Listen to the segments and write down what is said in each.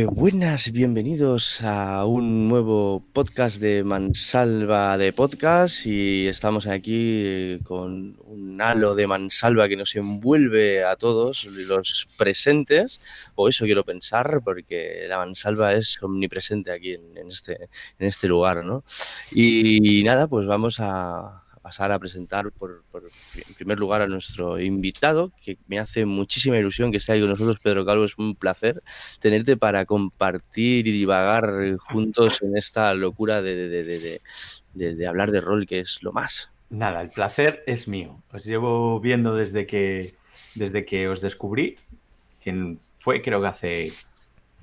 Buenas, bienvenidos a un nuevo podcast de Mansalva de Podcast y estamos aquí con un halo de Mansalva que nos envuelve a todos los presentes, o eso quiero pensar, porque la Mansalva es omnipresente aquí en este lugar, ¿no? Y nada, pues vamos a pasar a presentar en primer lugar a nuestro invitado, que me hace muchísima ilusión que esté ahí con nosotros. Pedro Calvo, es un placer tenerte para compartir y divagar juntos en esta locura de hablar de rol, que es lo más. Nada, el placer es mío. Os llevo viendo desde que os descubrí, que fue creo que hace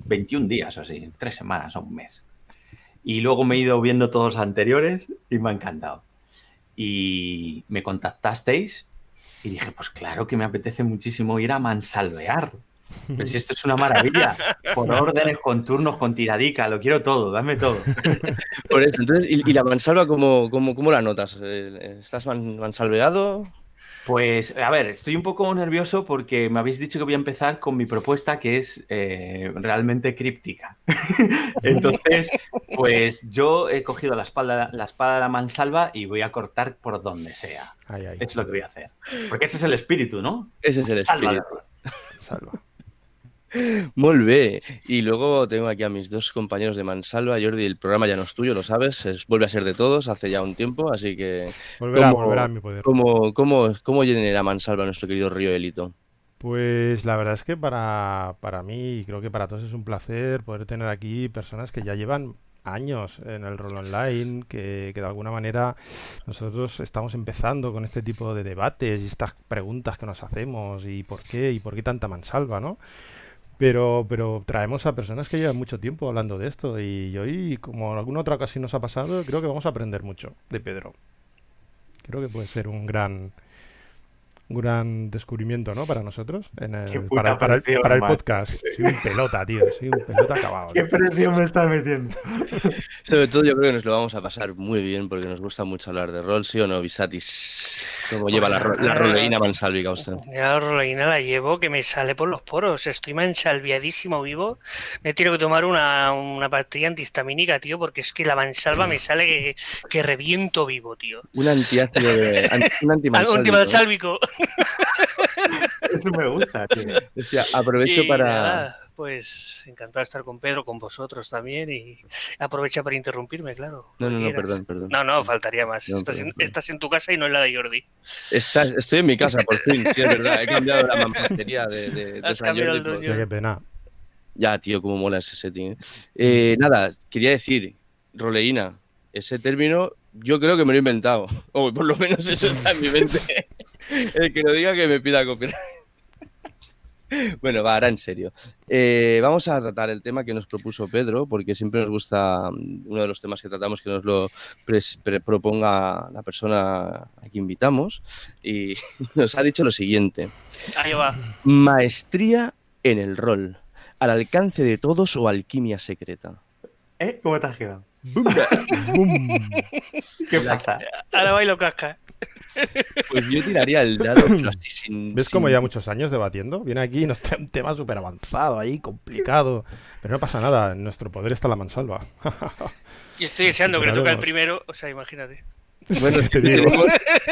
21 días o así, 3 semanas o un mes. Y luego me he ido viendo todos los anteriores y me ha encantado. Y me contactasteis y dije, pues claro que me apetece muchísimo ir a mansalvear. Pero si esto es una maravilla. Por órdenes, con turnos, con tiradica, lo quiero todo, dame todo. Por eso, entonces, ¿y la mansalva cómo la notas? ¿Estás mansalveado? Pues, a ver, estoy un poco nervioso porque me habéis dicho que voy a empezar con mi propuesta que es realmente críptica. Entonces, pues yo he cogido la espada de la mansalva y voy a cortar por donde sea. Ay, ay. Es lo que voy a hacer. Porque ese es el espíritu, ¿no? Ese es el Salva de espíritu. rol. Salva. Molt bé. Y luego tengo aquí a mis dos compañeros de Mansalva. Jordi, el programa ya no es tuyo, lo sabes, vuelve a ser de todos hace ya un tiempo, así que Volverá a mi poder. ¿cómo llena Mansalva nuestro querido Río Elito? Pues la verdad es que para mí, y creo que para todos es un placer poder tener aquí personas que ya llevan años en el rol online, que de alguna manera nosotros estamos empezando con este tipo de debates y estas preguntas que nos hacemos y por qué tanta mansalva, ¿no? Pero traemos a personas que llevan mucho tiempo hablando de esto y hoy, como en alguna otra ocasión nos ha pasado, creo que vamos a aprender mucho de Pedro. Creo que puede ser un gran descubrimiento, ¿no? Para nosotros, Qué puta presión, para el man. podcast. Soy un pelota, tío. Soy un pelota acabado. Qué Tío. presión me estás metiendo. Sobre todo yo creo que nos lo vamos a pasar muy bien porque nos gusta mucho hablar de rol, ¿sí o no, Visatis? ¿Cómo lleva la roleína mansalvica usted? Ya la roleína la llevo que me sale por los poros. Estoy mansalviadísimo vivo. Me tiro que tomar una pastilla antihistamínica, tío, porque es que la mansalva me sale que reviento vivo, tío. Un antiácido un antimansálvico. Antimansálvico. Eso me gusta, tío. Hostia, aprovecho Y para... nada, pues encantado de estar con Pedro, con vosotros también. Y aprovecha para interrumpirme, claro. No, Lo que quieras. perdón. No, faltaría más. No, Estás en tu casa y no en la de Jordi. Estoy en mi casa, por fin, sí, es verdad. He cambiado la mampostería de Has San cambiado Jordi. el dueño. Hostia, qué pena. Ya, tío, cómo mola ese setting. Nada, quería decir, roleína, ese término yo creo que me lo he inventado. O por lo menos eso está en mi mente. El que lo diga que me pida copyright. Bueno, va, ahora en serio. Vamos a tratar el tema que nos propuso Pedro, porque siempre nos gusta uno de los temas que tratamos que nos lo proponga la persona a que invitamos. Y nos ha dicho lo siguiente. Ahí va. Maestría en el rol. Al alcance de todos o alquimia secreta. ¿Cómo te has quedado? ¡Bum! ¿Qué pasa? Ahora bailo casca. Pues yo tiraría el dado, pero así sin... ¿Ves cómo ya muchos años debatiendo? Viene aquí y nos trae un tema súper avanzado ahí, complicado. Pero no pasa nada, en nuestro poder está la mansalva. Y estoy deseando que le toque el Superaremos. primero, o sea, imagínate. Bueno, Te digo.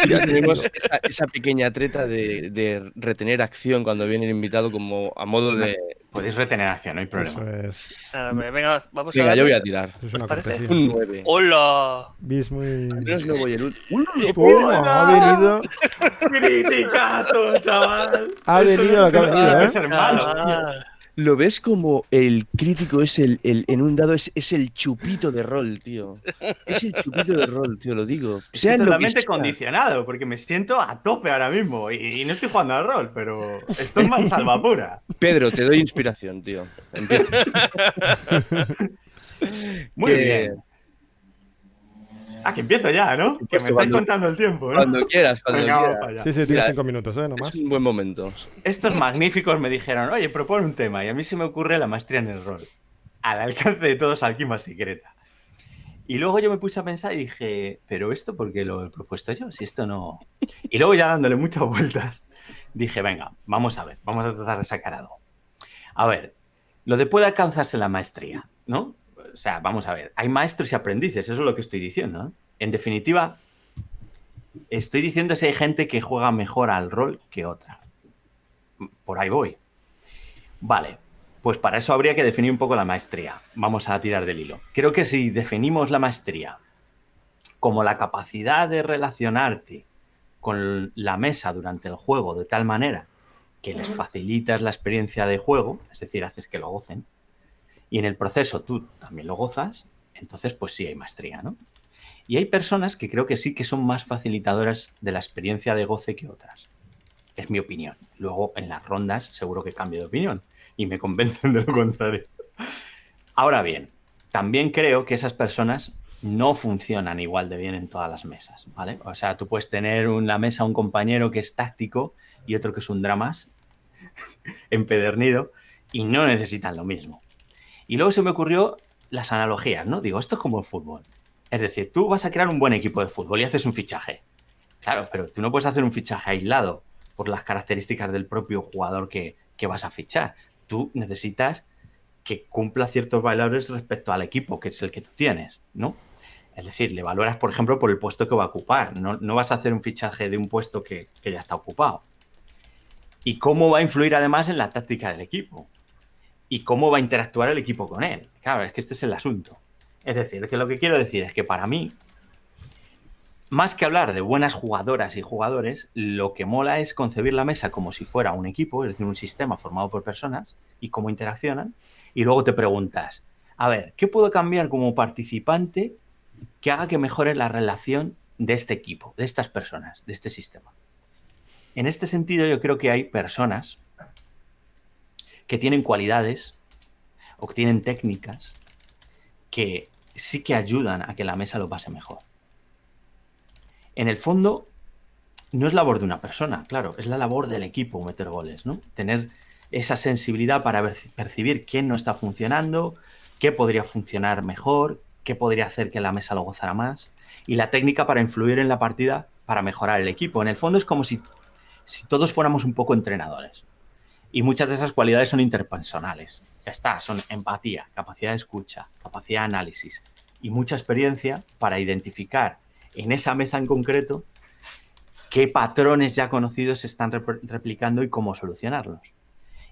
ya tenemos esa pequeña treta de retener acción cuando viene el invitado como a modo de... Podéis retener acción, no hay problema. Eso es, Nada, venga, vamos Venga, a yo voy darle. a tirar. eso es una ¿Os parece? cortesía. Un 9. ¡Hola! Bis muy... Al menos no voy el último. ¡Toma! Ha venido... ¡Criticazo, chaval! Ha venido lo que ha venido, Tiene que ¿eh? ser malo, tío. Ah, ¿Lo ves como el crítico es en un dado es el chupito de rol, tío? Es el chupito de rol, tío, lo digo. Sea Estoy en lo que totalmente sea. condicionado, porque me siento a tope ahora mismo. Y no estoy jugando al rol, pero esto es mansalva pura. Pedro, te doy inspiración, tío. Empieza. Muy bien. Que empiezo ya, ¿no? Que me estáis contando el tiempo, ¿no? Cuando quieras, cuando Venga, vamos quieras. para allá. Sí, tienes Mira, 5 minutos, ¿eh? No más. Es un buen momento. Estos magníficos me dijeron, oye, propone un tema. Y a mí se me ocurre la maestría en el rol. Al alcance de todos, alquimia secreta. Y luego yo me puse a pensar y dije, ¿pero esto por qué lo he propuesto yo? Si esto no... Y luego ya dándole muchas vueltas, dije, venga, vamos a ver, vamos a tratar de sacar algo. A ver, Lo de puede alcanzarse la maestría, ¿no? O sea, vamos a ver, hay maestros y aprendices, eso es lo que estoy diciendo, ¿no? En definitiva, estoy diciendo si hay gente que juega mejor al rol que otra. Por ahí voy. Vale, pues para eso habría que definir un poco la maestría. Vamos a tirar del hilo. Creo que si definimos la maestría como la capacidad de relacionarte con la mesa durante el juego de tal manera que les facilitas la experiencia de juego, es decir, haces que lo gocen, y en el proceso tú también lo gozas, entonces pues sí hay maestría, ¿no? Y hay personas que creo que sí que son más facilitadoras de la experiencia de goce que otras. Es mi opinión. Luego en las rondas seguro que cambio de opinión y me convencen de lo contrario. Ahora bien, también creo que esas personas no funcionan igual de bien en todas las mesas, ¿vale? O sea, tú puedes tener en la mesa un compañero que es táctico y otro que es un dramas empedernido y no necesitan lo mismo. Y luego se me ocurrió las analogías, ¿no? Digo, esto es como el fútbol. Es decir, tú vas a crear un buen equipo de fútbol y haces un fichaje. Claro, pero tú no puedes hacer un fichaje aislado por las características del propio jugador que vas a fichar. Tú necesitas que cumpla ciertos valores respecto al equipo, que es el que tú tienes, ¿no? Es decir, le valoras, por ejemplo, por el puesto que va a ocupar. No vas a hacer un fichaje de un puesto que ya está ocupado. Y cómo va a influir además en la táctica del equipo. Y cómo va a interactuar el equipo con él. Claro, es que este es el asunto. Es decir, que lo que quiero decir es que para mí, más que hablar de buenas jugadoras y jugadores, lo que mola es concebir la mesa como si fuera un equipo, es decir, un sistema formado por personas y cómo interaccionan. Y luego te preguntas, a ver, ¿qué puedo cambiar como participante que haga que mejore la relación de este equipo, de estas personas, de este sistema? En este sentido, yo creo que hay personas que tienen cualidades o que tienen técnicas que sí que ayudan a que la mesa lo pase mejor. En el fondo, no es labor de una persona, claro, es la labor del equipo meter goles, ¿no? Tener esa sensibilidad para percibir quién no está funcionando, qué podría funcionar mejor, qué podría hacer que la mesa lo gozara más, y la técnica para influir en la partida para mejorar el equipo. En el fondo es como si todos fuéramos un poco entrenadores. Y muchas de esas cualidades son interpersonales. Ya está, son empatía, capacidad de escucha, capacidad de análisis y mucha experiencia para identificar en esa mesa en concreto qué patrones ya conocidos se están replicando y cómo solucionarlos.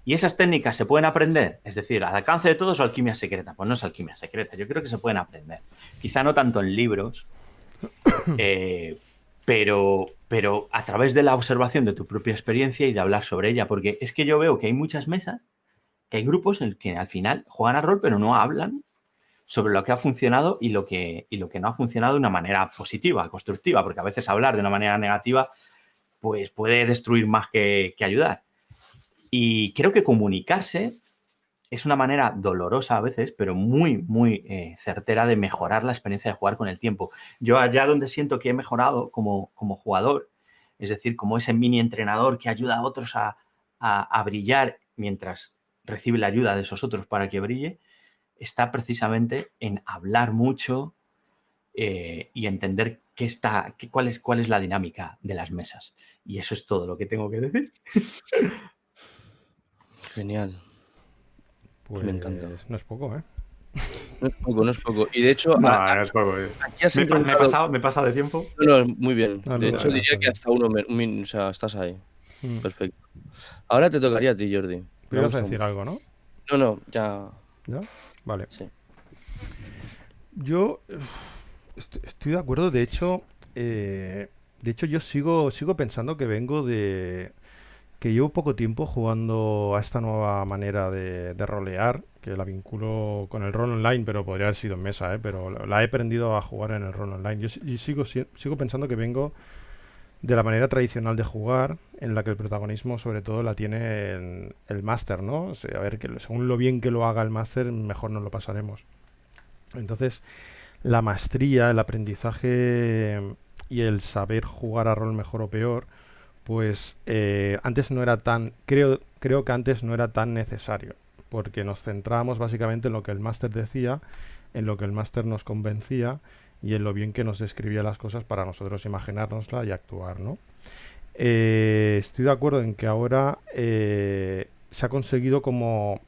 Y esas técnicas se pueden aprender, es decir, al alcance de todos o alquimia secreta. Pues no es alquimia secreta, yo creo que se pueden aprender. Quizá no tanto en libros, pero a través de la observación de tu propia experiencia y de hablar sobre ella, porque es que yo veo que hay muchas mesas, que hay grupos en los que al final juegan a rol pero no hablan sobre lo que ha funcionado y lo que no ha funcionado de una manera positiva, constructiva, porque a veces hablar de una manera negativa pues puede destruir más que ayudar. Y creo que comunicarse es una manera dolorosa a veces, pero muy, muy certera de mejorar la experiencia de jugar con el tiempo. Yo allá donde siento que he mejorado como jugador, es decir, como ese mini entrenador que ayuda a otros a brillar mientras recibe la ayuda de esos otros para que brille, está precisamente en hablar mucho y entender cuál es la dinámica de las mesas. Y eso es todo lo que tengo que decir. Genial. Pues Me encanta. no es poco, ¿eh? No es poco, no es poco. Y de hecho, No es poco. aquí has ¿Me he encontrado... pasado de tiempo? No, muy bien. Ah, De no, hecho, no, diría está que bien. hasta o sea, estás ahí. Mm. Perfecto. Ahora te tocaría a ti, Jordi. Pero Me ibas a gusta decir mucho. algo, ¿no? No, ya... ¿Ya? Vale. Sí. Yo estoy de acuerdo. De hecho, yo sigo pensando que vengo que llevo poco tiempo jugando a esta nueva manera de rolear, que la vinculo con el rol online, pero podría haber sido en mesa, pero la he aprendido a jugar en el rol online. Y sigo pensando que vengo de la manera tradicional de jugar, en la que el protagonismo sobre todo la tiene el máster, ¿no? O sea, a ver, que según lo bien que lo haga el máster, mejor nos lo pasaremos. Entonces, la maestría, el aprendizaje y el saber jugar a rol mejor o peor, pues antes no era tan, creo que antes no era tan necesario, porque nos centrábamos básicamente en lo que el máster decía, en lo que el máster nos convencía y en lo bien que nos describía las cosas para nosotros imaginárnosla y actuar, ¿no? Estoy de acuerdo en que ahora se ha conseguido como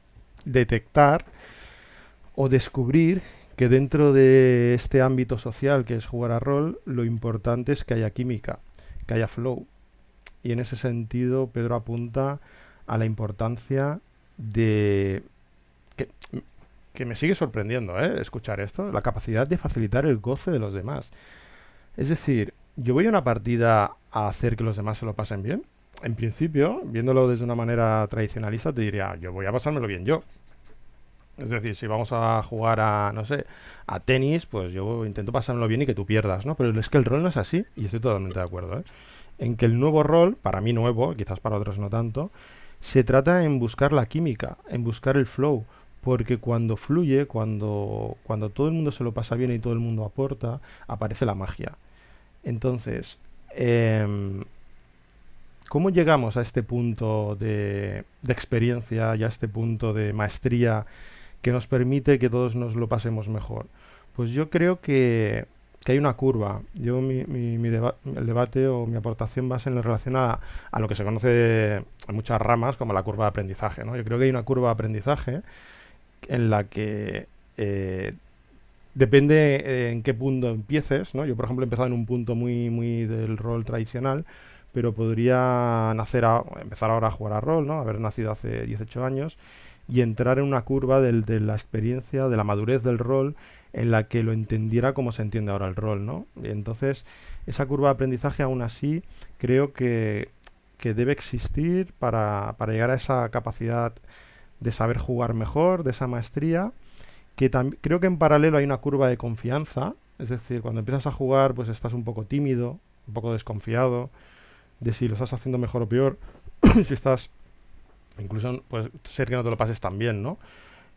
detectar o descubrir que dentro de este ámbito social que es jugar a rol, lo importante es que haya química, que haya flow. Y en ese sentido, Pedro apunta a la importancia de... que, que me sigue sorprendiendo, escuchar esto, la capacidad de facilitar el goce de los demás. Es decir, yo voy a una partida a hacer que los demás se lo pasen bien. En principio, viéndolo desde una manera tradicionalista, te diría, yo voy a pasármelo bien yo. Es decir, si vamos a jugar a, no sé, a tenis, pues yo intento pasármelo bien y que tú pierdas, ¿no? Pero es que el rol no es así, y estoy totalmente de acuerdo, ¿eh? En que el nuevo rol, para mí nuevo, quizás para otros no tanto, se trata en buscar la química, en buscar el flow, porque cuando fluye, cuando todo el mundo se lo pasa bien y todo el mundo aporta, aparece la magia. Entonces, em, ¿cómo llegamos a este punto de experiencia y a este punto de maestría que nos permite que todos nos lo pasemos mejor? Pues yo creo que hay una curva. Yo el debate o mi aportación va a ser en relación a lo que se conoce en muchas ramas como la curva de aprendizaje, ¿no? Yo creo que hay una curva de aprendizaje en la que depende en qué punto empieces, ¿no? Yo, por ejemplo, he empezado en un punto muy del rol tradicional, pero podría empezar ahora a jugar a rol, ¿no? Haber nacido hace 18 años y entrar en una curva de la experiencia, de la madurez del rol, en la que lo entendiera como se entiende ahora el rol, ¿no? Y entonces, esa curva de aprendizaje, aún así, creo que debe existir para llegar a esa capacidad de saber jugar mejor, de esa maestría, que creo que en paralelo hay una curva de confianza, es decir, cuando empiezas a jugar, pues estás un poco tímido, un poco desconfiado de si lo estás haciendo mejor o peor, si estás, incluso puede ser que no te lo pases tan bien, ¿no?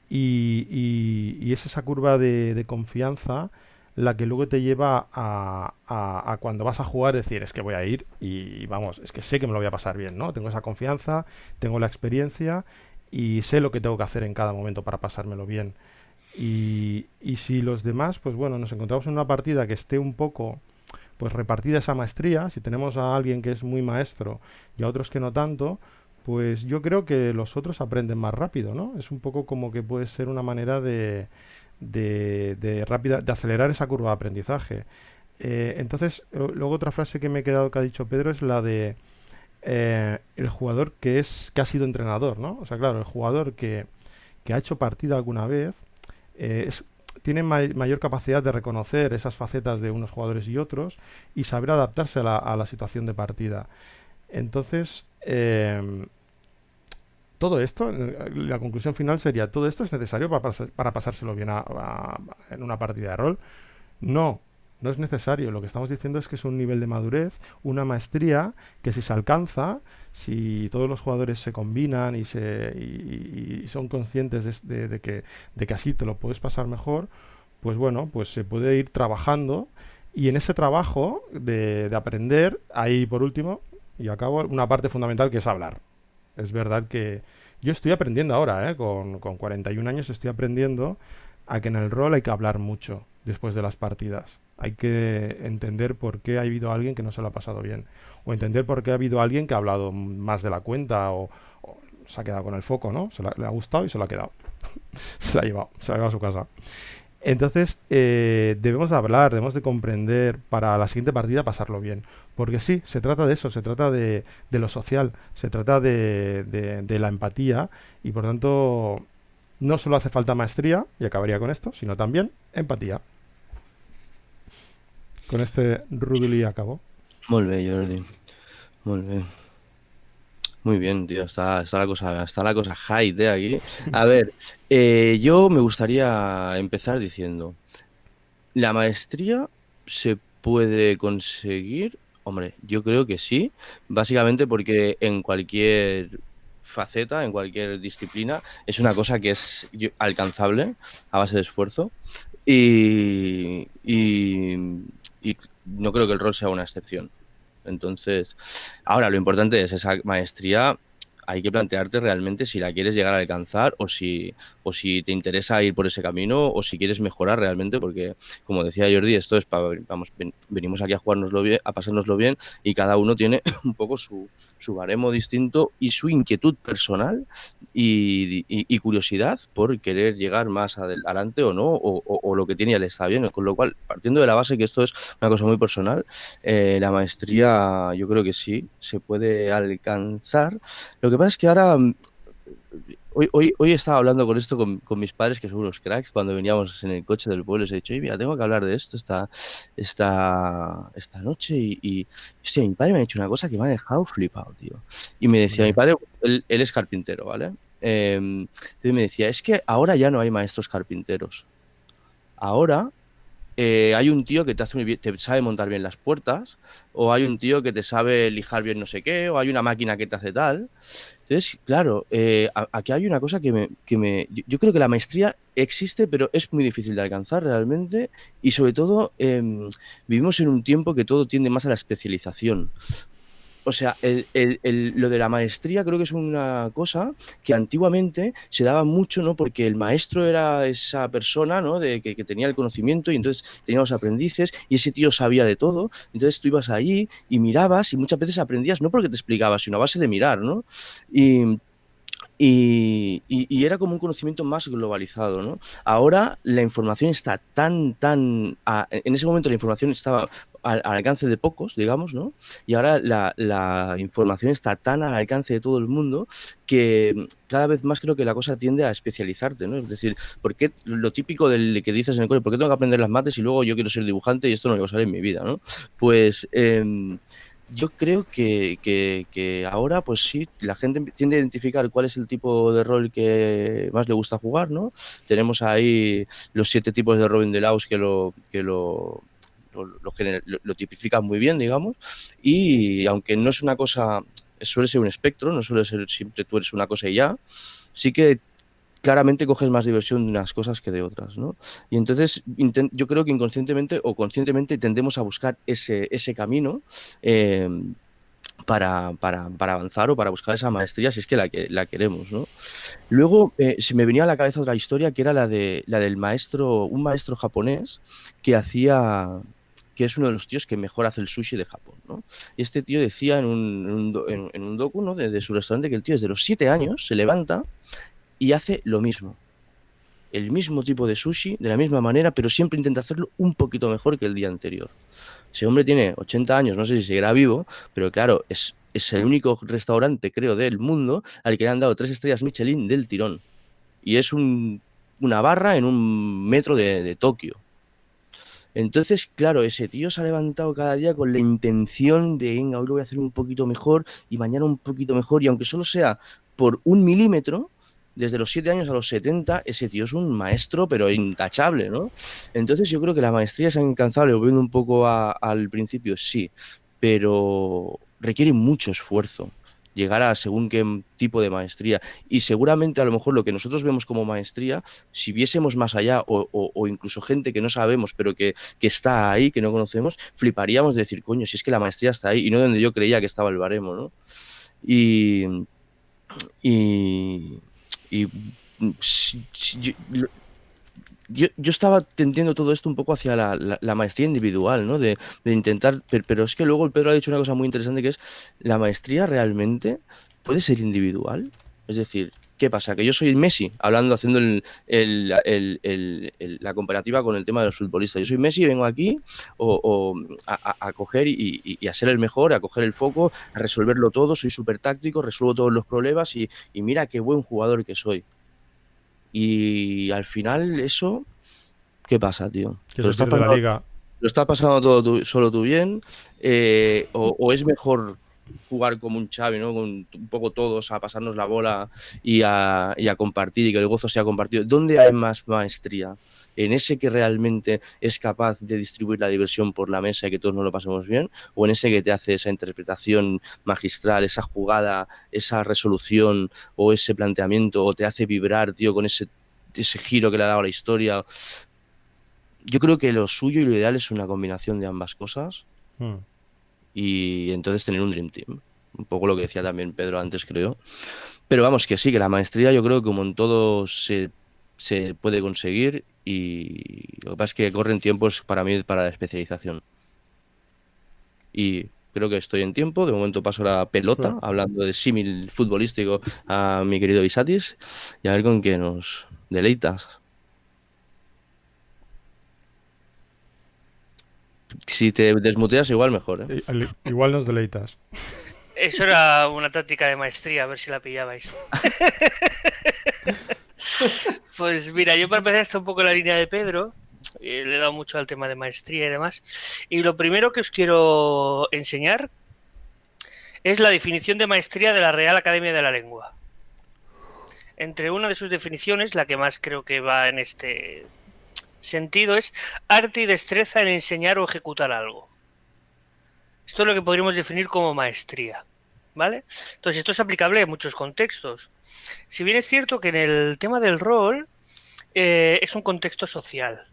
Y es esa curva de confianza la que luego te lleva a cuando vas a jugar decir, es que voy a ir y vamos, es que sé que me lo voy a pasar bien, ¿no? Tengo esa confianza, tengo la experiencia y sé lo que tengo que hacer en cada momento para pasármelo bien. Y si los demás, pues bueno, nos encontramos en una partida que esté un poco pues repartida esa maestría, si tenemos a alguien que es muy maestro y a otros que no tanto, pues yo creo que los otros aprenden más rápido, ¿no? Es un poco como que puede ser una manera de acelerar esa curva de aprendizaje. Entonces, luego otra frase que me he quedado que ha dicho Pedro es la de el jugador que ha sido entrenador, ¿no? O sea, claro, el jugador que ha hecho partida alguna vez tiene mayor capacidad de reconocer esas facetas de unos jugadores y otros y saber adaptarse a la situación de partida. Entonces, todo esto, la conclusión final sería, ¿todo esto es necesario para pasárselo bien en una partida de rol? No, no es necesario. Lo que estamos diciendo es que es un nivel de madurez, una maestría que si se alcanza, si todos los jugadores se combinan y son conscientes de que así te lo puedes pasar mejor, pues bueno, pues se puede ir trabajando y en ese trabajo de aprender, ahí por último, y acabo, una parte fundamental que es hablar. Es verdad que yo estoy aprendiendo ahora, con 41 años estoy aprendiendo a que en el rol hay que hablar mucho después de las partidas. Hay que entender por qué ha habido alguien que no se lo ha pasado bien. O entender por qué ha habido alguien que ha hablado más de la cuenta o se ha quedado con el foco, ¿no? Le ha gustado y se lo ha quedado. Se la ha llevado a su casa. Entonces, debemos de hablar, debemos de comprender para la siguiente partida pasarlo bien. Porque sí, se trata de eso, se trata de lo social, se trata de la empatía y por tanto no solo hace falta maestría, y acabaría con esto, sino también empatía. Con este Rudely acabó. Molt bé, Jordi. Molt bé. Muy bien, tío. Está la cosa high, aquí. A ver, yo me gustaría empezar diciendo, ¿la maestría se puede conseguir? Hombre, yo creo que sí, básicamente porque en cualquier faceta, en cualquier disciplina, es una cosa que es alcanzable a base de esfuerzo y no creo que el rol sea una excepción. Entonces, ahora lo importante es esa maestría hay que plantearte realmente si la quieres llegar a alcanzar o si te interesa ir por ese camino o si quieres mejorar realmente, porque como decía Jordi, esto es para, vamos, venimos aquí a jugárnoslo bien, a pasárnoslo bien, y cada uno tiene un poco su baremo distinto y su inquietud personal y curiosidad por querer llegar más adelante o no, o lo que tiene ya le está bien. Con lo cual, partiendo de la base que esto es una cosa muy personal, la maestría yo creo que sí se puede alcanzar. Lo que pasa es que ahora, hoy estaba hablando con esto con mis padres, que son unos cracks, cuando veníamos en el coche del pueblo, les he dicho, oye, mira, tengo que hablar de esto esta noche, hostia, mi padre me ha dicho una cosa que me ha dejado flipado, tío. Y me decía, mi Hombre, padre, él es carpintero, ¿vale? Entonces me decía, es que ahora ya no hay maestros carpinteros. Ahora hay un tío que te hace te sabe montar bien las puertas, o hay un tío que te sabe lijar bien no sé qué, o hay una máquina que te hace tal. Entonces, claro, aquí hay una cosa yo creo que la maestría existe, pero es muy difícil de alcanzar realmente, y sobre todo vivimos en un tiempo que todo tiende más a la especialización. O sea, lo de la maestría creo que es una cosa que antiguamente se daba mucho, ¿no? Porque el maestro era esa persona, ¿no? Que tenía el conocimiento, y entonces tenía los aprendices y ese tío sabía de todo. Entonces tú ibas allí y mirabas y muchas veces aprendías no porque te explicaba, sino a base de mirar, ¿no? Y, y era como un conocimiento más globalizado, ¿no? Ahora la información está en ese momento la información estaba al alcance de pocos, digamos, ¿no? Y ahora la información está tan al alcance de todo el mundo que cada vez más creo que la cosa tiende a especializarte, ¿no? Es decir, ¿por qué lo típico del que dices en el cole, ¿por qué tengo que aprender las mates y luego yo quiero ser dibujante y esto no lo voy a usar en mi vida, ¿no? Pues yo creo que ahora, pues sí, la gente tiende a identificar cuál es el tipo de rol que más le gusta jugar, ¿no? Tenemos ahí los 7 tipos de Robin de Laus lo tipifican muy bien, digamos, y aunque no es una cosa, suele ser un espectro, no suele ser siempre tú eres una cosa y ya, sí que claramente coges más diversión de unas cosas que de otras, ¿no? Y entonces yo creo que inconscientemente o conscientemente tendemos a buscar ese camino eh, para avanzar o para buscar esa maestría si es que la queremos, ¿no? Luego se me venía a la cabeza otra historia que era la del maestro, un maestro japonés que que es uno de los tíos que mejor hace el sushi de Japón, ¿no? Y este tío decía en un docu, ¿no? de su restaurante, que el tío desde los 7 años se levanta y hace lo mismo, el mismo tipo de sushi, de la misma manera, pero siempre intenta hacerlo un poquito mejor que el día anterior. Ese hombre tiene 80 años, no sé si seguirá vivo, pero claro, es el único restaurante, creo, del mundo al que le han dado 3 estrellas Michelin del tirón. Y es una barra en un metro de Tokio. Entonces, claro, ese tío se ha levantado cada día con la intención de, venga, hoy lo voy a hacer un poquito mejor y mañana un poquito mejor, y aunque solo sea por 1 milímetro, desde los 7 años a los 70, ese tío es un maestro, pero intachable, ¿no? Entonces yo creo que la maestría es incansable, volviendo un poco al principio, sí, pero requiere mucho esfuerzo llegar a según qué tipo de maestría. Y seguramente a lo mejor lo que nosotros vemos como maestría, si viésemos más allá o incluso gente que no sabemos, pero que está ahí, que no conocemos, fliparíamos de decir, coño, si es que la maestría está ahí y no donde yo creía que estaba el baremo, ¿no? Y, y, y yo estaba tendiendo todo esto un poco hacia la maestría individual, ¿no? De intentar, pero es que luego el Pedro ha dicho una cosa muy interesante que es, ¿la maestría realmente puede ser individual? Es decir, ¿qué pasa? Que yo soy Messi, haciendo la comparativa con el tema de los futbolistas. Yo soy Messi y vengo aquí a coger y a ser el mejor, a coger el foco, a resolverlo todo, soy súper táctico, resuelvo todos los problemas y mira qué buen jugador que soy. Y al final eso, ¿qué pasa, tío? que se pierde la liga. ¿Lo estás pasando todo solo tú bien? O es mejor jugar como un Xavi, ¿no? Con un poco todos a pasarnos la bola y a compartir y que el gozo sea compartido. ¿Dónde hay más maestría? ¿En ese que realmente es capaz de distribuir la diversión por la mesa y que todos nos lo pasemos bien? ¿O en ese que te hace esa interpretación magistral, esa jugada, esa resolución o ese planteamiento, o te hace vibrar, tío, con ese giro que le ha dado a la historia? Yo creo que lo suyo y lo ideal es una combinación de ambas cosas Mm. y entonces tener un Dream Team, un poco lo que decía también Pedro antes, creo. Pero vamos, que sí, que la maestría yo creo que como en todo se puede conseguir y lo que pasa es que corren tiempos para mí para la especialización. Y creo que estoy en tiempo. De momento paso la pelota, hablando de símil futbolístico, a mi querido Isatis y a ver con qué nos deleitas. Si te desmuteas igual mejor, ¿eh? Igual nos deleitas. Eso era una táctica de maestría, a ver si la pillabais. Pues mira, yo para empezar estoy un poco en la línea de Pedro. Le he dado mucho al tema de maestría y demás. Y lo primero que os quiero enseñar es la definición de maestría de la Real Academia de la Lengua. Entre una de sus definiciones, la que más creo que va en este sentido, es arte y destreza en enseñar o ejecutar algo. Esto es lo que podríamos definir como maestría, ¿vale? Entonces, esto es aplicable en muchos contextos. Si bien es cierto que en el tema del rol es un contexto social.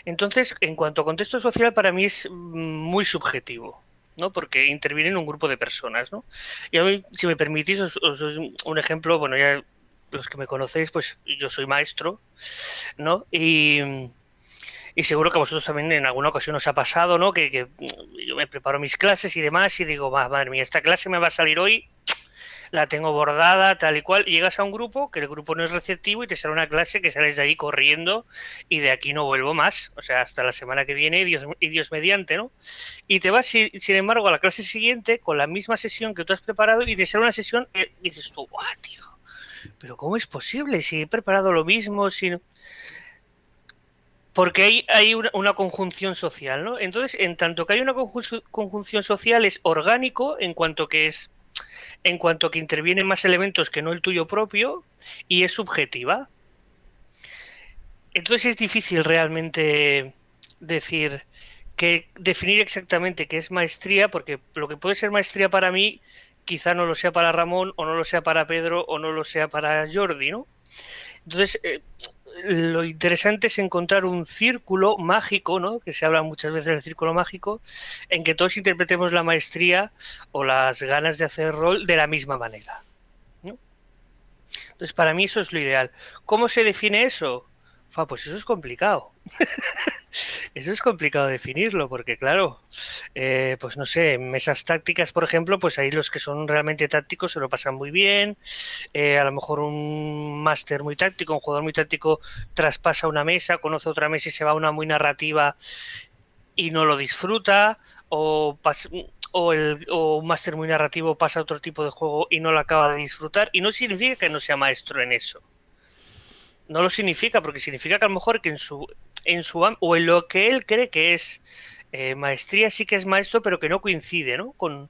Entonces, en cuanto a contexto social, para mí es muy subjetivo, ¿no? Porque interviene en un grupo de personas, ¿no? Y a mí, si me permitís, os doy un ejemplo. Bueno, ya los que me conocéis, pues yo soy maestro, ¿no? Y seguro que a vosotros también en alguna ocasión os ha pasado, ¿no? Que yo me preparo mis clases y demás y digo, madre mía, esta clase me va a salir hoy, la tengo bordada, tal y cual. Y llegas a un grupo, que el grupo no es receptivo y te sale una clase que sales de ahí corriendo y de aquí no vuelvo más. O sea, hasta la semana que viene y Dios mediante, ¿no? Y te vas, sin embargo, a la clase siguiente con la misma sesión que tú has preparado y te sale una sesión y dices tú, ¡guau, tío! ¿Pero cómo es posible? Si he preparado lo mismo, si... Porque hay una conjunción social, ¿no? Entonces, en tanto que hay una conjunción social, es orgánico en cuanto que intervienen más elementos que no el tuyo propio y es subjetiva. Entonces es difícil realmente decir definir exactamente qué es maestría, porque lo que puede ser maestría para mí quizá no lo sea para Ramón o no lo sea para Pedro o no lo sea para Jordi, ¿no? Entonces, lo interesante es encontrar un círculo mágico, ¿no? Que se habla muchas veces del círculo mágico, en que todos interpretemos la maestría o las ganas de hacer rol de la misma manera, ¿no? Entonces, para mí eso es lo ideal. ¿Cómo se define eso? Pues eso es complicado. Eso es complicado definirlo, porque claro, pues no sé, en mesas tácticas, por ejemplo, pues ahí los que son realmente tácticos se lo pasan muy bien. A lo mejor un máster muy táctico, un jugador muy táctico traspasa una mesa, conoce otra mesa y se va a una muy narrativa y no lo disfruta, o un máster muy narrativo pasa a otro tipo de juego y no lo acaba de disfrutar, y no significa que no sea maestro en eso. No lo significa, porque significa que a lo mejor que o en lo que él cree que es maestría sí que es maestro, pero que no coincide, ¿no? Con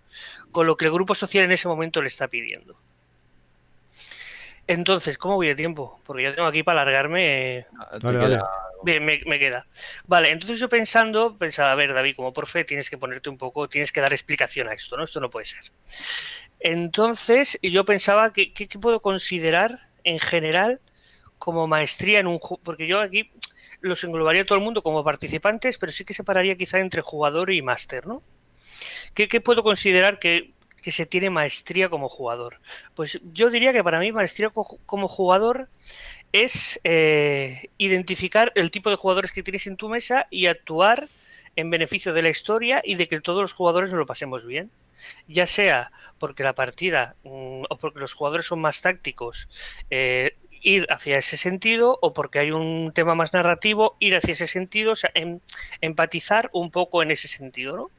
lo que el grupo social en ese momento le está pidiendo. Entonces, ¿cómo voy de tiempo? Porque ya tengo aquí para alargarme. Dale. Bien, me queda. Vale, entonces yo pensaba, a ver, David, como profe tienes que ponerte un poco, tienes que dar explicación a esto, ¿no? Esto no puede ser. Entonces, yo pensaba ¿qué puedo considerar en general como maestría en un juego? Porque yo aquí los englobaría todo el mundo como participantes, pero sí que separaría quizá entre jugador y máster, ¿no? ¿Qué puedo considerar que se tiene maestría como jugador? Pues yo diría que para mí maestría como jugador es identificar el tipo de jugadores que tienes en tu mesa y actuar en beneficio de la historia y de que todos los jugadores nos lo pasemos bien. Ya sea porque la partida o porque los jugadores son más tácticos, ir hacia ese sentido, o porque hay un tema más narrativo, ir hacia ese sentido, o sea, empatizar un poco en ese sentido, ¿no?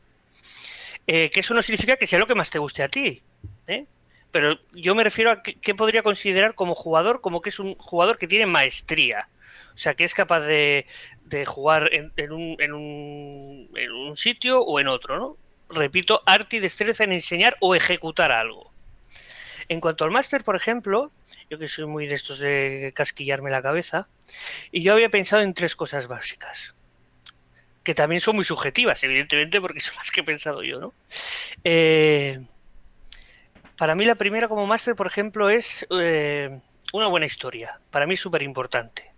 Que eso no significa que sea lo que más te guste a ti, ¿eh? Pero yo me refiero a qué podría considerar como jugador, como que es un jugador que tiene maestría. O sea, que es capaz de jugar en un sitio o en otro, ¿no? Repito, arte y destreza en enseñar o ejecutar algo. En cuanto al máster, por ejemplo, yo que soy muy de estos de casquillarme la cabeza, y yo había pensado en 3 cosas básicas, que también son muy subjetivas, evidentemente, porque son las que he pensado yo, ¿no? Para mí la primera como máster, por ejemplo, es una buena historia. Para mí es súper importante.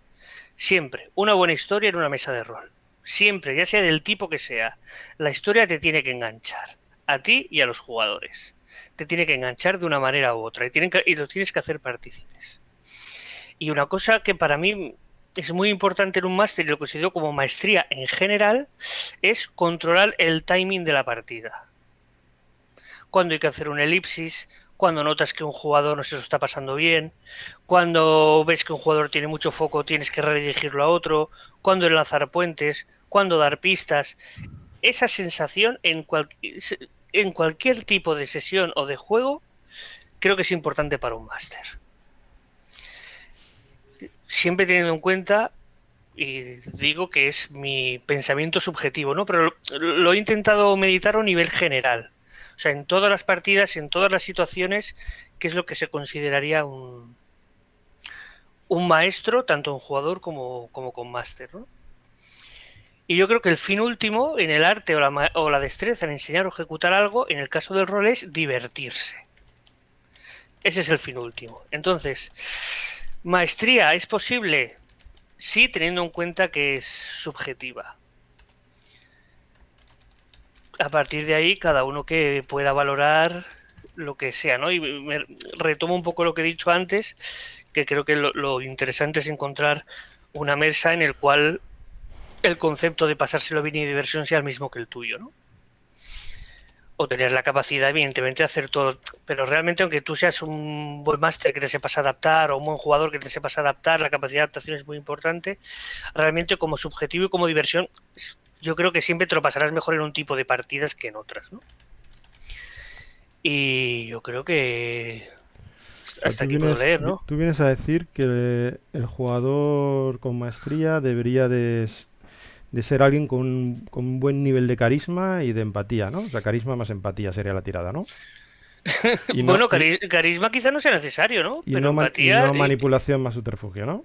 Siempre, una buena historia en una mesa de rol. Siempre, ya sea del tipo que sea. La historia te tiene que enganchar. A ti y a los jugadores. te tiene que enganchar de una manera u otra y los tienes que hacer partícipes. Y una cosa que para mí es muy importante en un máster y lo considero como maestría en general es controlar el timing de la partida. Cuando hay que hacer un elipsis, cuando notas que un jugador no se lo está pasando bien, cuando ves que un jugador tiene mucho foco tienes que redirigirlo a otro, cuando enlazar puentes, cuando dar pistas. Esa sensación en cualquier tipo de sesión o de juego creo que es importante para un máster. Siempre teniendo en cuenta, y digo que es mi pensamiento subjetivo, ¿no? Pero lo he intentado meditar a un nivel general. O sea, en todas las partidas, en todas las situaciones, qué es lo que se consideraría un maestro, tanto en jugador como con máster, ¿no? Y yo creo que el fin último, en el arte o la destreza en enseñar o ejecutar algo, en el caso del rol, es divertirse. Ese es el fin último. Entonces, ¿maestría es posible? Sí, teniendo en cuenta que es subjetiva. A partir de ahí, cada uno que pueda valorar lo que sea, ¿no? Y me retomo un poco lo que he dicho antes, que creo que lo interesante es encontrar una mesa en el cual el concepto de pasárselo bien y diversión sea el mismo que el tuyo, ¿no? O tener la capacidad, evidentemente, de hacer todo. Pero realmente, aunque tú seas un buen máster que te sepas adaptar o un buen jugador que te sepas adaptar, la capacidad de adaptación es muy importante. Realmente, como subjetivo y como diversión, yo creo que siempre te lo pasarás mejor en un tipo de partidas que en otras, ¿no? Y yo creo que O sea, hasta aquí puedo leer, ¿no? tú vienes a decir que el jugador con maestría debería de ser alguien con un buen nivel de carisma y de empatía, ¿no? O sea, carisma más empatía sería la tirada, ¿no? Y no, Bueno, carisma quizá no sea necesario, ¿no? y Pero no, y empatía... no manipulación más subterfugio, ¿no?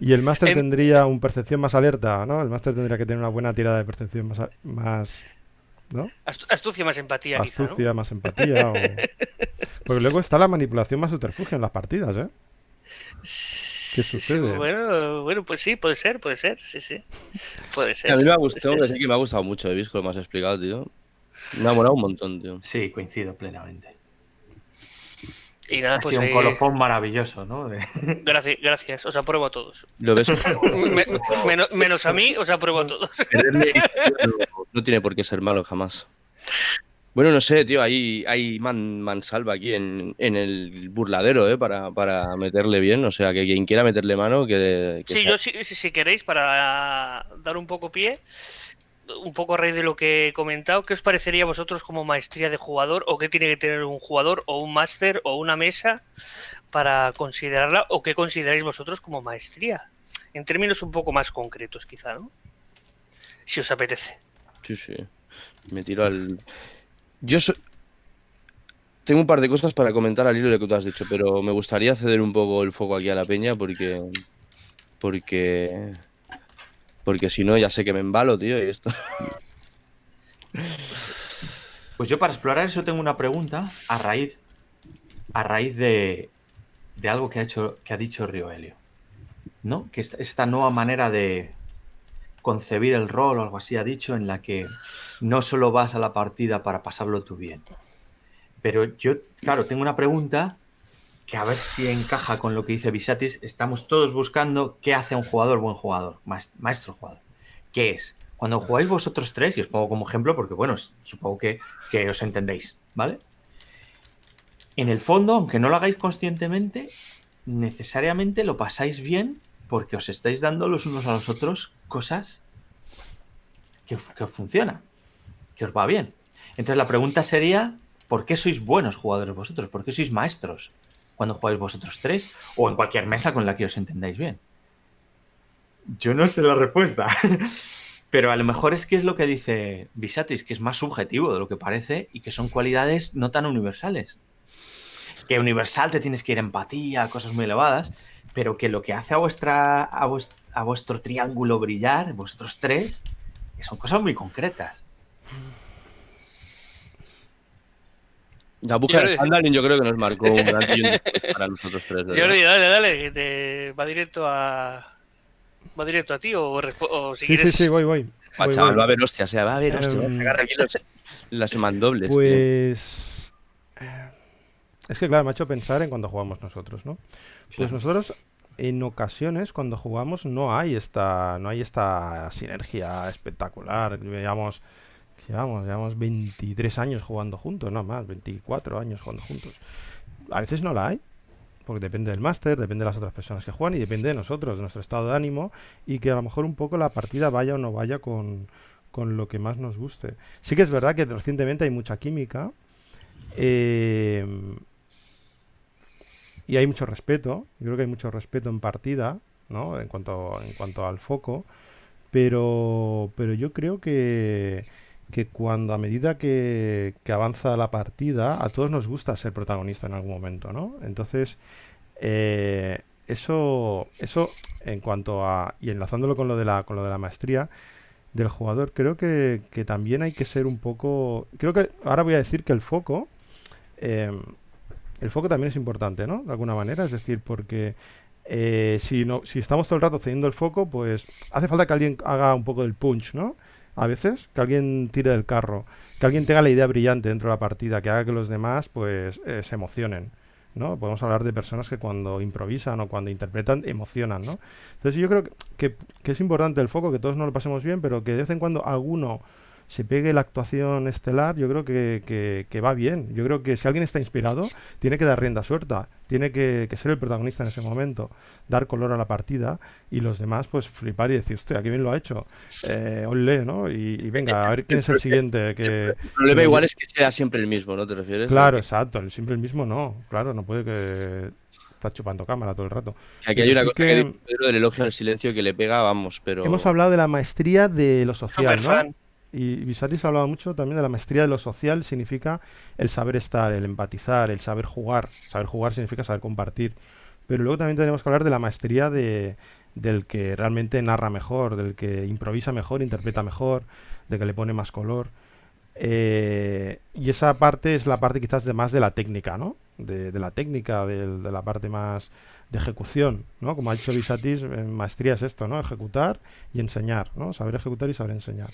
Y el máster tendría una percepción más alerta, ¿no? El máster tendría que tener una buena tirada de percepción más ¿no? Astucia más empatía, Astucia quizá, ¿no? más empatía. Porque luego está la manipulación más subterfugio en las partidas, ¿eh? ¿Qué Sí, sucede? bueno, pues sí, puede ser, sí. Puede ser. A mí me ha gustado, tengo que decir que me ha gustado mucho, Visco, lo que me has explicado, tío. Me ha molado un montón, tío. Sí, coincido plenamente. Y nada, Ha pues sido un colofón maravilloso, ¿no? gracias, os apruebo a todos. Lo ves. Menos a mí, os apruebo a todos. Perderle no tiene por qué ser malo jamás. Bueno, no sé, tío, hay mansalva aquí en el burladero, para meterle bien. O sea, que quien quiera meterle mano, que Sí, sea. yo si queréis, para dar un poco pie, un poco a raíz de lo que he comentado, ¿qué os parecería a vosotros como maestría de jugador o qué tiene que tener un jugador o un máster o una mesa para considerarla o qué consideráis vosotros como maestría? En términos un poco más concretos, quizá, ¿no? Si os apetece. Sí. Me tiro al. Tengo un par de cosas para comentar al hilo de lo que tú has dicho, pero me gustaría ceder un poco el foco aquí a la peña porque si no ya sé que me embalo, tío, y esto. Pues yo para explorar eso tengo una pregunta a raíz de algo que ha dicho Río Helio, ¿no? Que esta nueva manera de concebir el rol o algo así ha dicho, en la que no solo vas a la partida para pasarlo tú bien. Pero yo, claro, tengo una pregunta que a ver si encaja con lo que dice Visatis. Estamos todos buscando qué hace un jugador buen jugador, maestro jugador. ¿Qué es? Cuando jugáis vosotros tres, y os pongo como ejemplo porque, bueno, supongo que os entendéis, ¿vale? En el fondo, aunque no lo hagáis conscientemente, necesariamente lo pasáis bien porque os estáis dando los unos a los otros cosas que os funcionan, que os va bien. Entonces la pregunta sería, ¿por qué sois buenos jugadores vosotros? ¿Por qué sois maestros cuando jugáis vosotros tres o en cualquier mesa con la que os entendáis bien? Yo no sé la respuesta. Pero a lo mejor es que es lo que dice Visatis, que es más subjetivo de lo que parece y que son cualidades no tan universales. Que universal te tienes que ir a empatía, cosas muy elevadas, pero que lo que hace a vuestro triángulo brillar, vosotros tres, son cosas muy concretas. La búsqueda de Handling yo creo que nos marcó un antes y un después para nosotros tres. Jordi, dale, que te va directo a ¿Va directo a ti o si Sí, quieres? sí, voy. Chaval, va a haber hostias, o sea, va a haber hostias. Va a Em, sacar aquí las mandobles, tío. Pues... Es que claro, me ha hecho pensar en cuando jugamos nosotros, ¿no? Pues Claro. nosotros en ocasiones cuando jugamos no hay esta sinergia espectacular. Llevamos 23 años jugando juntos, no más, 24 años jugando juntos. A veces no la hay, porque depende del máster, depende de las otras personas que juegan y depende de nosotros, de nuestro estado de ánimo y que a lo mejor un poco la partida vaya o no vaya con lo que más nos guste. Sí que es verdad que recientemente hay mucha química eh, y hay mucho respeto. Yo creo que hay mucho respeto en partida, ¿no? En cuanto al foco, pero yo creo que cuando a medida que avanza la partida, a todos nos gusta ser protagonista en algún momento, ¿no? Entonces, eso en cuanto a, y enlazándolo con lo de la maestría del jugador, creo que también hay que ser un poco, creo que ahora voy a decir que eh, el foco también es importante, ¿no? De alguna manera, es decir, porque si estamos todo el rato cediendo el foco, pues hace falta que alguien haga un poco del punch, ¿no? A veces, que alguien tire del carro, que alguien tenga la idea brillante dentro de la partida, que haga que los demás, pues, se emocionen, ¿no? Podemos hablar de personas que cuando improvisan o cuando interpretan, emocionan, ¿no? Entonces yo creo que es importante el foco, que todos nos lo pasemos bien, pero que de vez en cuando alguno se pegue la actuación estelar, yo creo que va bien. Yo creo que si alguien está inspirado, tiene que dar rienda suelta, tiene que ser el protagonista en ese momento, dar color a la partida y los demás pues flipar y decir, hostia, qué bien lo ha hecho, olé, ¿no? Y venga, a ver quién El, es el pro- siguiente el que problema lo igual lle-". es que sea siempre el mismo, ¿no? ¿Te refieres? A Claro, que exacto, siempre el mismo no, claro, no puede que está chupando cámara todo el rato. aquí hay Pero una sí cosa que dice que Pedro del elogio al silencio que le pega, vamos, hemos pero... hablado de la maestría de lo Super social, ¿no? fan. Y Visatis ha hablado mucho también de la maestría de lo social, significa el saber estar, el empatizar, el saber jugar. Saber jugar significa saber compartir. Pero luego también tenemos que hablar de la maestría del que realmente narra mejor, del que improvisa mejor, interpreta mejor, de que le pone más color. Y esa parte es la parte quizás de más de la técnica, ¿no? De la técnica, de la parte más de ejecución, ¿no? Como ha dicho Visatis, maestría es esto, ¿no? Ejecutar y enseñar, ¿no? Saber ejecutar y saber enseñar.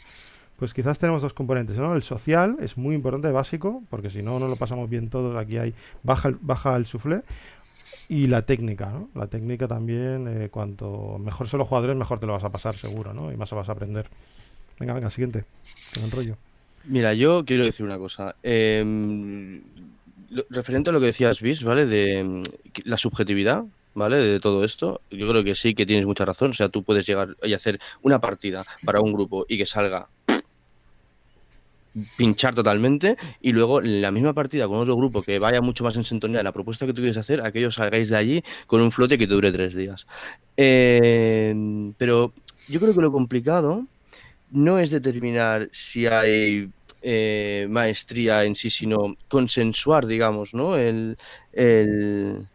Pues quizás tenemos dos componentes, ¿no? El social es muy importante, básico, porque si no, no lo pasamos bien todos, aquí hay baja el soufflé. Y la técnica, ¿no? La técnica también, cuanto mejor son los jugadores, mejor te lo vas a pasar, seguro, ¿no? Y más vas a aprender. Venga, siguiente. Que me enrollo. Mira, yo quiero decir una cosa. Referente a lo que decías, Vis, ¿vale? De la subjetividad, ¿vale? De todo esto, yo creo que sí que tienes mucha razón. O sea, tú puedes llegar y hacer una partida para un grupo y que salga pinchar totalmente y luego la misma partida con otro grupo que vaya mucho más en sintonía de la propuesta que tú quieres hacer, aquellos salgáis de allí con un flote que te dure 3 días. Pero yo creo que lo complicado no es determinar si hay maestría en sí, sino consensuar, digamos, ¿no? El, el,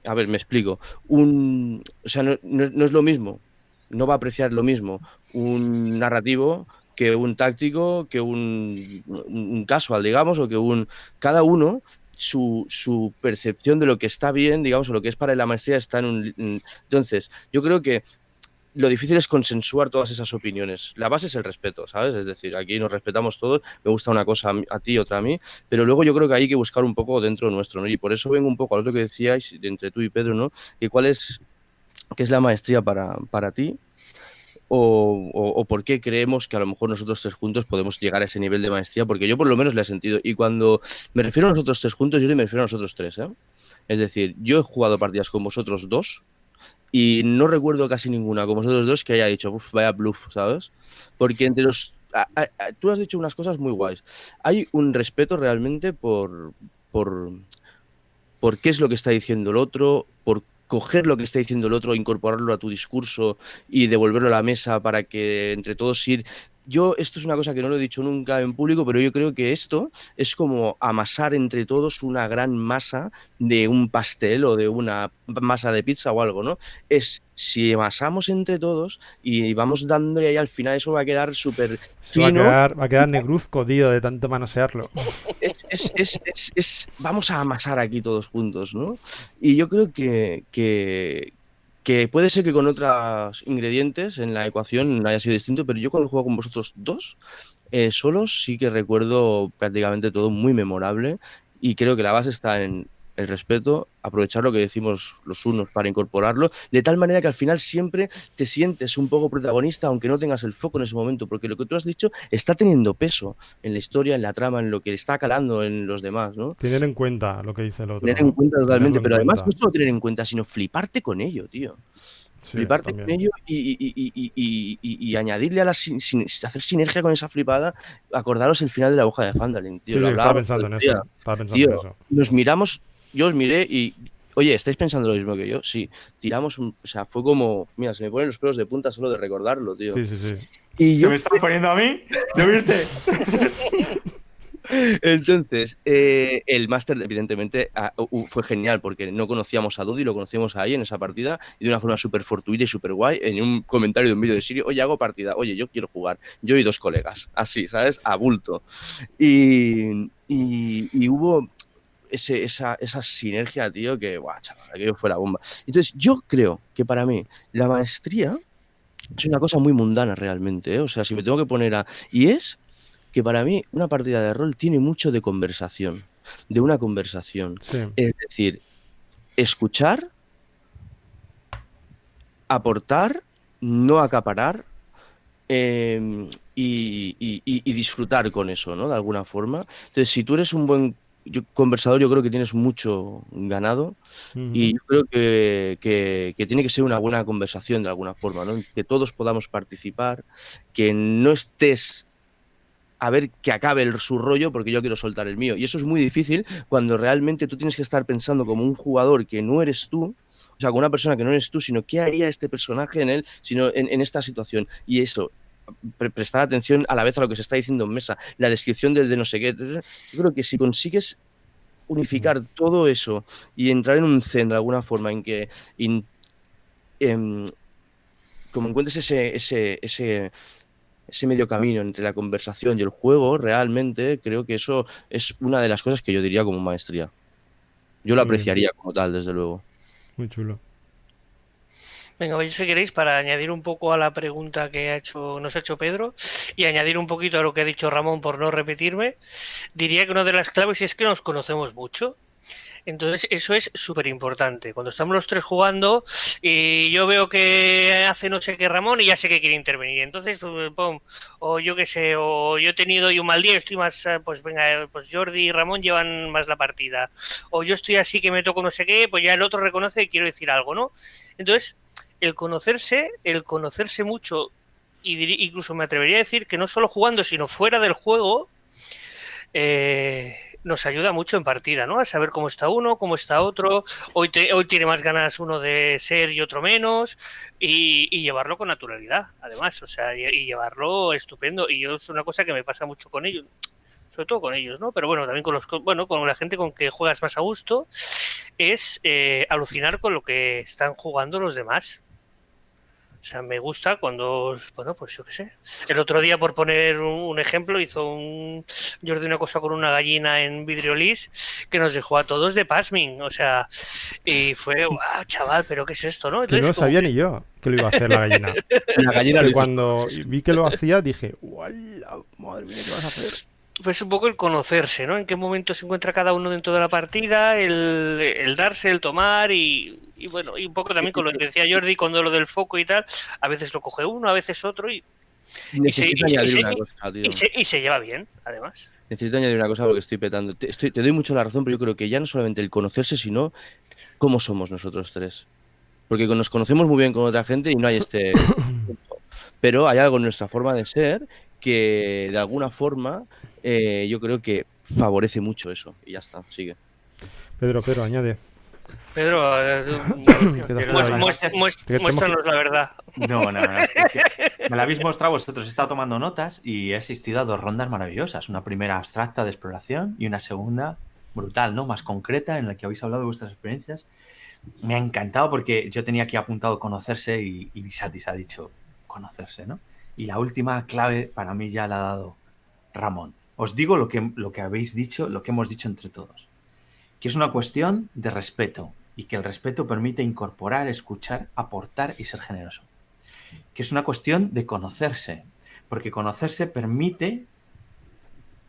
a ver, me explico. O sea, no es lo mismo, no va a apreciar lo mismo un narrativo que un táctico, que un casual, digamos, o que cada uno, su percepción de lo que está bien, digamos, o lo que es para la maestría está en un... Entonces, yo creo que lo difícil es consensuar todas esas opiniones. La base es el respeto, ¿sabes? Es decir, aquí nos respetamos todos, me gusta una cosa a ti, otra a mí, pero luego yo creo que hay que buscar un poco dentro nuestro, ¿no? Y por eso vengo un poco a lo que decíais entre tú y Pedro, ¿no? Y qué es la maestría para ti o por qué creemos que a lo mejor nosotros tres juntos podemos llegar a ese nivel de maestría, porque yo por lo menos le he sentido. Y cuando me refiero a nosotros tres juntos, yo me refiero a nosotros tres, ¿eh? Es decir, yo he jugado partidas con vosotros dos y no recuerdo casi ninguna con vosotros dos que haya dicho, uff, vaya bluff, ¿sabes? Porque entre los... tú has dicho unas cosas muy guays. Hay un respeto realmente por, por qué es lo que está diciendo el otro, por coger lo que está diciendo el otro, incorporarlo a tu discurso y devolverlo a la mesa para que entre todos ir... Esto es una cosa que no lo he dicho nunca en público, pero yo creo que esto es como amasar entre todos una gran masa de un pastel o de una masa de pizza o algo, ¿no? Si amasamos entre todos y vamos dándole ahí al final, eso va a quedar súper Se va a fino. quedar, va a quedar negruzco, tío, de tanto manosearlo. Vamos a amasar aquí todos juntos, ¿no? Y yo creo que Que puede ser que con otros ingredientes en la ecuación haya sido distinto, pero yo cuando juego con vosotros dos, solos, sí que recuerdo prácticamente todo muy memorable y creo que la base está en el respeto, aprovechar lo que decimos los unos para incorporarlo, de tal manera que al final siempre te sientes un poco protagonista, aunque no tengas el foco en ese momento, porque lo que tú has dicho está teniendo peso en la historia, en la trama, en lo que está calando en los demás, ¿no? Tener en cuenta lo que dice el otro, Tener en ¿no? cuenta Tenerlo totalmente, en pero además cuenta. no solo tener en cuenta, sino fliparte con ello, tío. Sí, Fliparte con también. ello y añadirle a hacer sinergia con esa flipada, acordaros el final de la hoja de Phandalin, tío, Sí, lo sí, estaba hablábamos el pensando en otro día. eso. Estaba pensando en Tío, eso. nos miramos, yo os miré y, oye, ¿estáis pensando lo mismo que yo? Sí, tiramos o sea, fue como, mira, se me ponen los pelos de punta solo de recordarlo, tío. Sí, sí, sí. Y ¿Se yo me están poniendo a mí? ¿Lo viste? Entonces, el máster, evidentemente, fue genial porque no conocíamos a Dodi, lo conocíamos ahí en esa partida y de una forma súper fortuita y súper guay. En un comentario de un vídeo de Sirio, oye, hago partida, oye, yo quiero jugar. Yo y dos colegas, así, ¿sabes? A bulto. Y hubo esa sinergia, tío, que, guau, chaval, aquello fue la bomba. Entonces, yo creo que para mí la maestría es una cosa muy mundana realmente, ¿eh? O sea, si me tengo que poner a... Y es que para mí una partida de rol tiene mucho de conversación, de una conversación. Sí. Es decir, escuchar, aportar, no acaparar y disfrutar con eso, ¿no? De alguna forma. Entonces, si tú eres un buen conversador, yo creo que tienes mucho ganado y Ujú. yo creo que tiene que ser una buena conversación de alguna forma, ¿no? Que todos podamos participar, que no estés a ver que acabe su rollo porque yo quiero soltar el mío. Y eso es muy difícil cuando realmente tú tienes que estar pensando como un jugador que no eres tú, o sea, como una persona que no eres tú, sino qué haría este personaje en él, sino en esta situación. Y eso, prestar atención a la vez a lo que se está diciendo en mesa, la descripción del de no sé qué. Yo creo que si consigues unificar todo eso y entrar en un zen de alguna forma en que em, como encuentres ese medio camino entre la conversación y el juego, realmente creo que eso es una de las cosas que yo diría como maestría. Yo lo Muy bien. apreciaría como tal, desde luego. Muy chulo. Venga, pues si queréis, para añadir un poco a la pregunta que nos ha hecho Pedro y añadir un poquito a lo que ha dicho Ramón por no repetirme, diría que una de las claves es que nos conocemos mucho. Entonces, eso es súper importante. Cuando estamos los tres jugando y yo veo que hace no sé qué Ramón y ya sé que quiere intervenir. Entonces, pum, o yo qué sé, o yo he tenido hoy un mal día y estoy más, pues venga, pues Jordi y Ramón llevan más la partida. O yo estoy así que me toco no sé qué, pues ya el otro reconoce que quiero decir algo, ¿no? Entonces, el conocerse mucho, y incluso me atrevería a decir que no solo jugando, sino fuera del juego, nos ayuda mucho en partida, ¿no? A saber cómo está uno, cómo está otro. Hoy tiene más ganas uno de ser y otro menos. Y llevarlo con naturalidad, además. O sea, y llevarlo estupendo. Y yo es una cosa que me pasa mucho con ellos. Sobre todo con ellos, ¿no? Pero bueno, también con la gente con que juegas más a gusto, es alucinar con lo que están jugando los demás. O sea, me gusta cuando, bueno, pues yo qué sé. El otro día, por poner un ejemplo, hizo un Jordi una cosa con una gallina en Vidriolis que nos dejó a todos de pasming. O sea, y fue, wow, chaval, pero ¿qué es esto, no? Que no Entonces, como sabía que ni yo que lo iba a hacer la gallina. La gallina lo Que hizo. cuando vi que lo hacía dije, ¡Uala! Madre mía, ¿qué vas a hacer? pues un poco el conocerse, ¿no? En qué momento se encuentra cada uno dentro de la partida, el darse, el tomar y bueno, y un poco también con lo que decía Jordi, cuando lo del foco y tal, a veces lo coge uno, a veces otro y se, Necesito y se, y añadir se, una cosa, y tío. se, y se lleva bien, además. Necesito añadir una cosa porque estoy petando. Te doy mucho la razón, pero yo creo que ya no solamente el conocerse, sino cómo somos nosotros tres. Porque nos conocemos muy bien con otra gente y no hay este punto. Pero hay algo en nuestra forma de ser que de alguna forma yo creo que favorece mucho eso. Y ya está, sigue. Pedro, añade. Pedro, Que te has quedado ahí. Gracias. muéstranos la verdad. No, es que me la habéis mostrado vosotros. He estado tomando notas y he asistido a 2 rondas maravillosas. Una primera abstracta de exploración y una segunda brutal, ¿no? Más concreta, en la que habéis hablado de vuestras experiencias. Me ha encantado porque yo tenía aquí apuntado conocerse y Satis ha dicho conocerse, ¿no? Y la última clave para mí ya la ha dado Ramón. Os digo lo que habéis dicho, lo que hemos dicho entre todos. Que es una cuestión de respeto. y que el respeto permite incorporar, escuchar, aportar y ser generoso. Que es una cuestión de conocerse, porque conocerse permite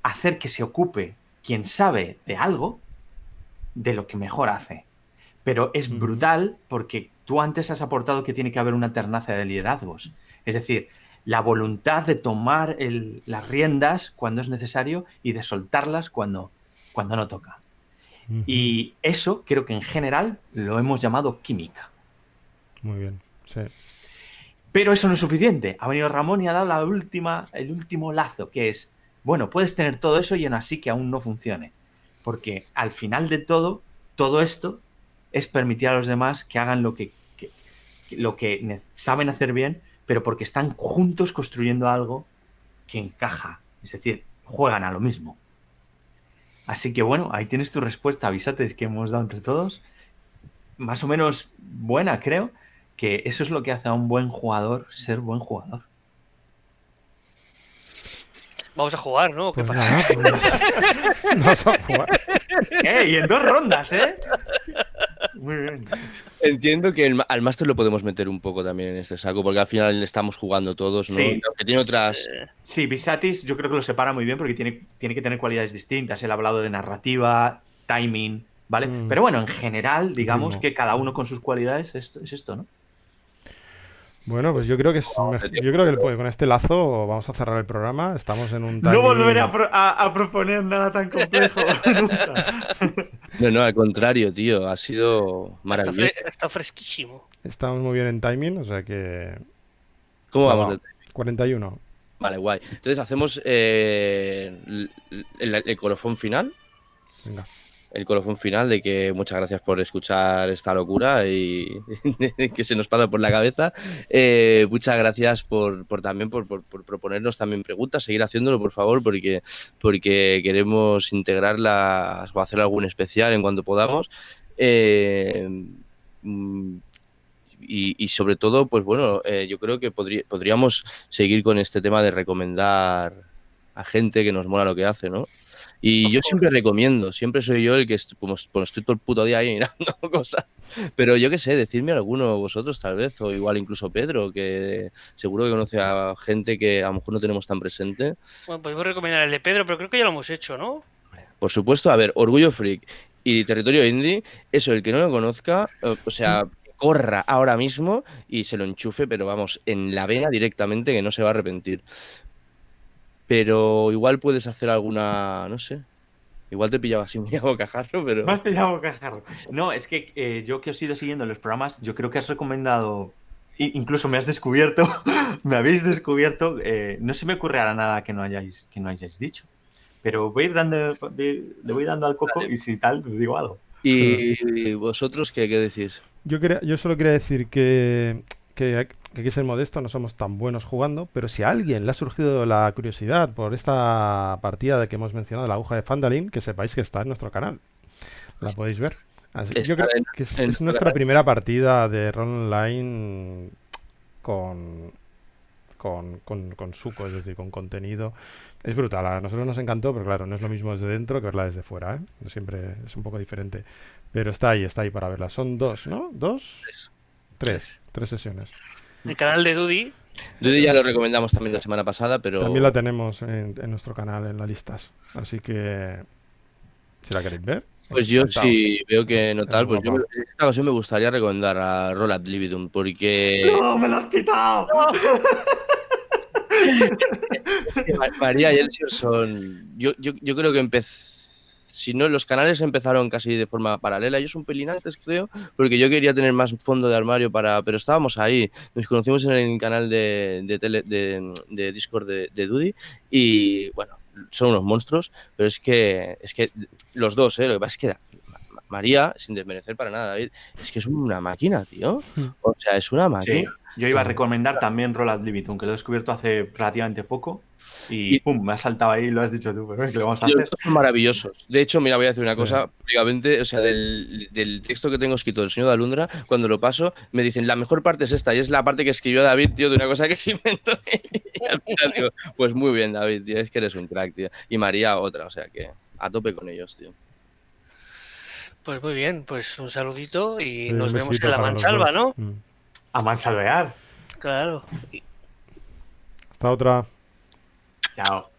hacer que se ocupe quien sabe de algo de lo que mejor hace. Pero es brutal porque tú antes has aportado que tiene que haber una alternancia de liderazgos. Es decir, la voluntad de tomar las riendas cuando es necesario y de soltarlas cuando no toca. Y eso creo que en general lo hemos llamado química. Muy bien, sí. Pero eso no es suficiente. Ha venido Ramón y ha dado el último lazo, que es, bueno, puedes tener todo eso y aún así que aún no funcione. Porque al final de todo esto es permitir a los demás que hagan lo que saben hacer bien, pero porque están juntos construyendo algo que encaja. Es decir, juegan a lo mismo. Así que bueno, ahí tienes tu respuesta, avisates que hemos dado entre todos. Más o menos buena, creo. Que eso es lo que hace a un buen jugador ser buen jugador. Vamos a jugar, ¿no? ¿Qué Pues pasa? nada, pues vamos a jugar. Y en 2 rondas, ¿eh? Muy bien. Entiendo que al máster lo podemos meter un poco también en este saco, porque al final estamos jugando todos, ¿no? Sí. Que tiene otras... Sí, Visatis yo creo que lo separa muy bien porque tiene que tener cualidades distintas. Él ha hablado de narrativa, timing, ¿vale? Pero bueno, en general, digamos Ritmo. que cada uno con sus cualidades es esto, ¿no? Bueno, pues yo creo que con este lazo vamos a cerrar el programa. Estamos en un No timing- volveré a proponer nada tan complejo nunca. No, al contrario, tío, ha sido maravilloso. Está fresquísimo. Estamos muy bien en timing, o sea que... ¿Cómo Va, vamos? va. 41. Vale, guay. Entonces hacemos el colofón final. Venga. El colofón final de que muchas gracias por escuchar esta locura y que se nos pasa por la cabeza. Muchas gracias también por proponernos también preguntas, seguir haciéndolo, por favor, porque queremos integrarlas o hacer algún especial en cuanto podamos. Y sobre todo, pues bueno, yo creo que podríamos seguir con este tema de recomendar a gente que nos mola lo que hace, ¿no? Y yo siempre recomiendo, siempre soy yo el que como estoy todo el puto día ahí mirando cosas. Pero yo qué sé, decidme alguno vosotros tal vez, o igual incluso Pedro, que seguro que conoce a gente que a lo mejor no tenemos tan presente. Bueno, podemos recomendar el de Pedro, pero creo que ya lo hemos hecho, ¿no? Por supuesto, a ver, Orgullo Freak y Territorio Indie, eso, el que no lo conozca, o sea, corra ahora mismo y se lo enchufe, pero vamos, en la vena directamente, que no se va a arrepentir. Pero igual puedes hacer alguna, no sé, igual te pillaba así muy a bocajarro, pero... Me has pillado bocajarro. No, es que yo que os he ido siguiendo en los programas, yo creo que has recomendado, incluso me has descubierto, me habéis descubierto, no se me ocurre ahora nada que no hayáis dicho. Pero le voy dando al coco y si tal, os digo algo. ¿Y vosotros qué decís? Yo solo quería decir que hay que ser modesto, no somos tan buenos jugando, pero si a alguien le ha surgido la curiosidad por esta partida de que hemos mencionado, la aguja de Fandalin, que sepáis que está en nuestro canal. La podéis ver. Yo creo que es nuestra primera partida de rol online con suco, es decir, con contenido. Es brutal, a nosotros nos encantó, pero claro, no es lo mismo desde dentro que verla desde fuera, ¿eh? Siempre es un poco diferente. Pero está ahí para verla. Son 2, ¿no? Tres sesiones. El canal de Dudy. Dudy ya lo recomendamos también la semana pasada, pero... También la tenemos en nuestro canal, en las listas. Así que, si la queréis ver. Pues yo sí veo que no tal, pues yo en esta ocasión me gustaría recomendar a Roll Ad Libitum, porque... ¡No, me lo has quitado! María y Elsior son... Yo creo que si no, los canales empezaron casi de forma paralela. Ellos un pelín antes, creo, porque yo quería tener más fondo de armario pero estábamos ahí. Nos conocimos en el canal de Discord de Dudy y, bueno, son unos monstruos, pero es que los dos, lo que pasa es que María, sin desmerecer para nada, David, es que es una máquina, tío. O sea, es una máquina. Sí, yo iba a recomendar también Roll Ad Libitum, que lo he descubierto hace relativamente poco y pum, me ha saltado ahí y lo has dicho tú. ¿Qué le vamos a hacer? Son maravillosos. De hecho, mira, voy a decir una cosa públicamente, o sea, del texto que tengo escrito del Señor de Alundra, cuando lo paso, me dicen, la mejor parte es esta, y es la parte que escribió David, tío, de una cosa que se inventó. Y al final digo, pues muy bien, David, tío, es que eres un crack, tío. Y María otra, o sea que a tope con ellos, tío. Pues muy bien, pues un saludito y Sí, nos un vemos besito en la para los mansalva, dos. ¿no? A mansalvear. Claro. Hasta otra. Chao.